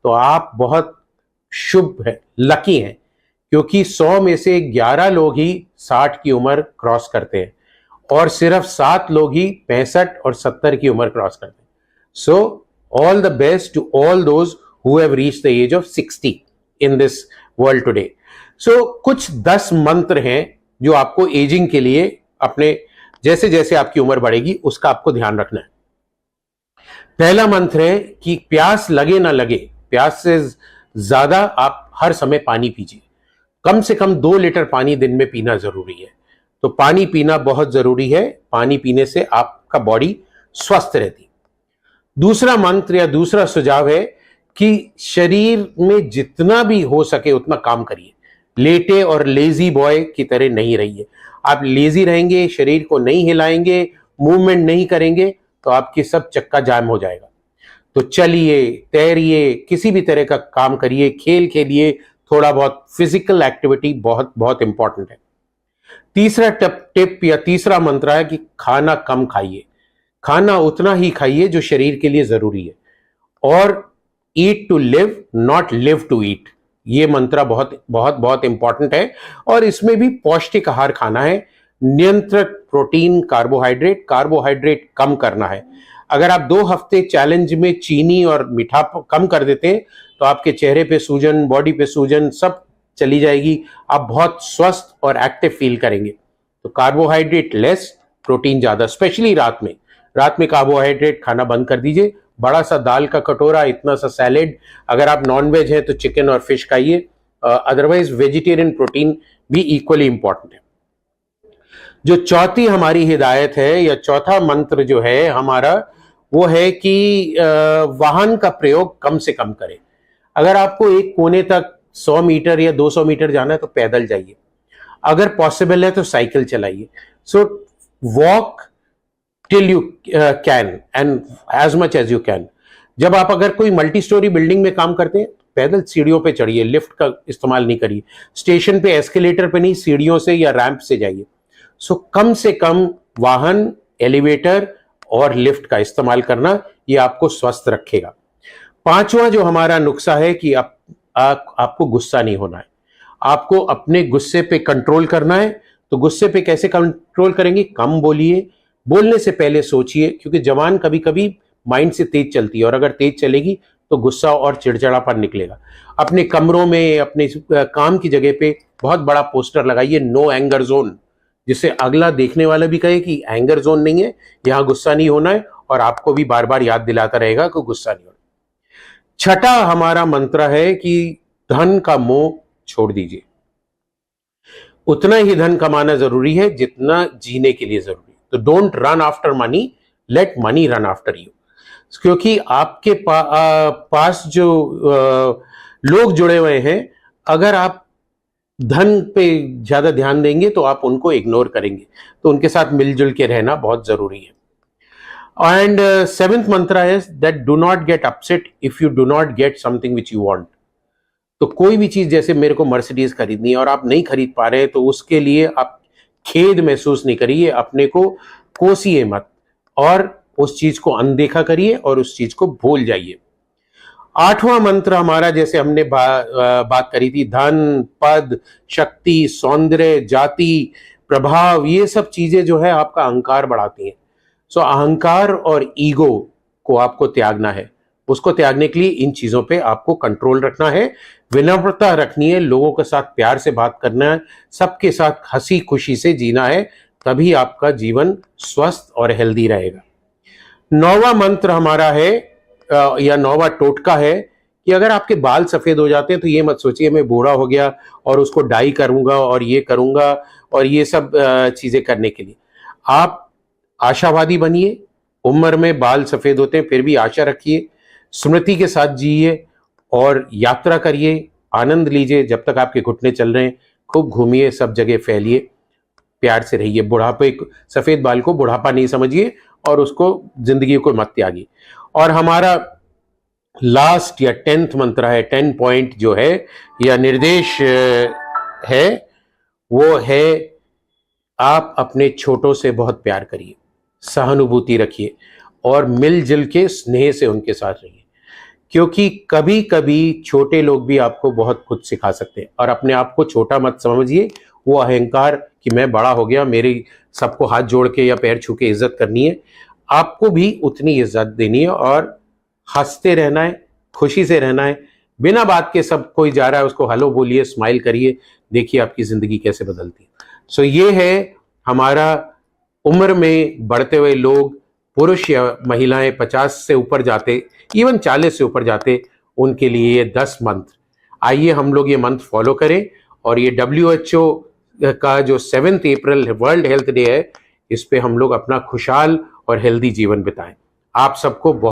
तो आप बहुत शुभ है, लकी हैं, क्योंकि 100 में से 11 लोग ही 60 की उम्र क्रॉस करते हैं और सिर्फ 7 लोग ही 65 और 70 की उम्र क्रॉस करते हैं. So all the best to all those who have reached the age of 60 in this world today. So कुछ 10 मंत्र हैं जो आपको एजिंग के लिए अपने जैसे जैसे आपकी उम्र बढ़ेगी उसका आपको ध्यान रखना है. पहला मंत्र है कि प्यास लगे ना लगे, प्यास से ज्यादा आप हर समय पानी पीजिए. कम से कम 2 लीटर पानी दिन में पीना जरूरी है. तो पानी पीना बहुत जरूरी है. पानी पीने से आपका बॉडी स्वस्थ रहती. दूसरा मंत्र या दूसरा सुझाव है कि शरीर में जितना भी हो सके उतना काम करिए. लेटे और लेजी बॉय की तरह नहीं रहिए. आप लेजी रहेंगे, शरीर को नहीं हिलाएंगे, मूवमेंट नहीं करेंगे तो आपकी सब चक्का जाम हो जाएगा. तो चलिए, तैरिए, किसी भी तरह का काम करिए, खेल खेलिए, थोड़ा बहुत फिजिकल एक्टिविटी बहुत बहुत इंपॉर्टेंट है. तीसरा टिप या तीसरा मंत्र है कि खाना कम खाइए. खाना उतना ही खाइए जो शरीर के लिए जरूरी है. और eat to live, not live to eat. ये मंत्र बहुत बहुत बहुत इंपॉर्टेंट है. और इसमें भी पौष्टिक आहार खाना है. नियंत्रित प्रोटीन, कार्बोहाइड्रेट कम करना है. अगर आप 2 हफ्ते चैलेंज में चीनी और मीठा कम कर देते हैं तो आपके चेहरे पे सूजन, बॉडी पे सूजन सब चली जाएगी. आप बहुत स्वस्थ और एक्टिव फील करेंगे. तो कार्बोहाइड्रेट लेस, प्रोटीन ज्यादा, स्पेशली रात में. रात में कार्बोहाइड्रेट खाना बंद कर दीजिए. बड़ा सा दाल का कटोरा, इतना सा सैलेड. अगर आप नॉन वेज हैं तो चिकन और फिश खाइए. अदरवाइज वेजिटेरियन प्रोटीन भी इक्वली इंपॉर्टेंट है. जो चौथी हमारी हिदायत है या चौथा मंत्र जो है हमारा, वो है कि वाहन का प्रयोग कम से कम करें. अगर आपको एक कोने तक 100 मीटर या 200 मीटर जाना है तो पैदल जाइए. अगर पॉसिबल है तो साइकिल चलाइए. So walk till you can and as much as you can. जब आप अगर कोई मल्टी स्टोरी बिल्डिंग में काम करते हैं पैदल सीढ़ियों पे चढ़िए, लिफ्ट का इस्तेमाल नहीं करिए. स्टेशन पे एस्केलेटर पे नहीं, सीढ़ियों से या रैंप से जाइए. सो कम से कम वाहन, एलिवेटर और लिफ्ट का इस्तेमाल करना, ये आपको स्वस्थ रखेगा. पांचवा जो हमारा नुस्खा है कि आपको गुस्सा नहीं होना है. आपको अपने गुस्से पे कंट्रोल करना है. तो गुस्से पे कैसे कंट्रोल करेंगे? कम बोलिए. बोलने से पहले सोचिए, क्योंकि जबान कभी कभी माइंड से तेज चलती है और अगर तेज चलेगी तो गुस्सा और चिड़चिड़ापन निकलेगा. अपने कमरों में, अपने काम की जगह पे बहुत बड़ा पोस्टर लगाइए, नो एंगर जोन, जिससे अगला देखने वाला भी कहे कि एंगर जोन नहीं है, यहां गुस्सा नहीं होना है, और आपको भी बार बार याद दिलाता रहेगा कि गुस्सा नहीं होना. छठा हमारा मंत्र है कि धन का मोह छोड़ दीजिए. उतना ही धन कमाना जरूरी है जितना जीने के लिए जरूरी है. तो don't run after money, late money run after you. क्योंकि आपके पास जो लोग जुड़े हुए हैं, अगर आप धन पे ज्यादा ध्यान देंगे तो आप उनको इग्नोर करेंगे. तो उनके साथ मिलजुल के रहना बहुत जरूरी है. एंड सेवेंथ मंत्र है that do not get upset if you do not get something which you want. तो कोई भी चीज, जैसे मेरे को मर्सिडीज खरीदनी है और आप नहीं खरीद पा रहे हैं तो उसके लिए आप खेद महसूस नहीं करिए. अपने को कोसिए मत और उस चीज को अनदेखा करिए और उस चीज को भूल जाइए. आठवां मंत्र हमारा, जैसे हमने बात करी थी, धन, पद, शक्ति, सौंदर्य, जाति, प्रभाव, ये सब चीजें जो है आपका अहंकार बढ़ाती हैं. सो अहंकार और ईगो को आपको त्यागना है. उसको त्यागने के लिए इन चीजों पे आपको कंट्रोल रखना है. विनम्रता रखनी है, लोगों के साथ प्यार से बात करना है, सबके साथ हंसी खुशी से जीना है. तभी आपका जीवन स्वस्थ और हेल्दी रहेगा. 9वां मंत्र हमारा है या 9वां टोटका है कि अगर आपके बाल सफेद हो जाते हैं तो ये मत सोचिए मैं बूढ़ा हो गया और उसको डाई करूंगा और ये करूंगा और ये सब चीजें करने के लिए. आप आशावादी बनिए. उम्र में बाल सफेद होते हैं फिर भी आशा रखिए. स्मृति के साथ जिए और यात्रा करिए, आनंद लीजिए. जब तक आपके घुटने चल रहे हैं खूब घूमिए, सब जगह फैलिए, प्यार से रहिए. बुढ़ापे, सफेद बाल को बुढ़ापा नहीं समझिए और उसको जिंदगी को मत त्यागिए. और हमारा लास्ट या 10th मंत्र है, 10 पॉइंट जो है या निर्देश है, वो है आप अपने छोटों से बहुत प्यार करिए, सहानुभूति रखिए और मिलजुल के स्नेह से उनके साथ रहिए. क्योंकि कभी कभी छोटे लोग भी आपको बहुत कुछ सिखा सकते हैं। और अपने आप को छोटा मत समझिए, वो अहंकार कि मैं बड़ा हो गया, मेरी सबको हाथ जोड़ के या पैर छू के इज्जत करनी है। आपको भी उतनी इज्जत देनी है और हंसते रहना है, खुशी से रहना है। बिना बात के सब कोई जा रहा है उसको हेलो बोलिए, स्माइल करिए, देखिए आपकी जिंदगी कैसे बदलती है। सो ये है हमारा उम्र में बढ़ते हुए लोग, पुरुष या महिलाएं 50 से ऊपर जाते, इवन 40 से ऊपर जाते, उनके लिए ये 10 मंत्र। आइए हम लोग ये मंत्र फॉलो करें और ये WHO का जो 7 अप्रैल वर्ल्ड हेल्थ डे है, इस पे हम लोग अपना खुशहाल और हेल्दी जीवन बिताएं। आप सबको बहुत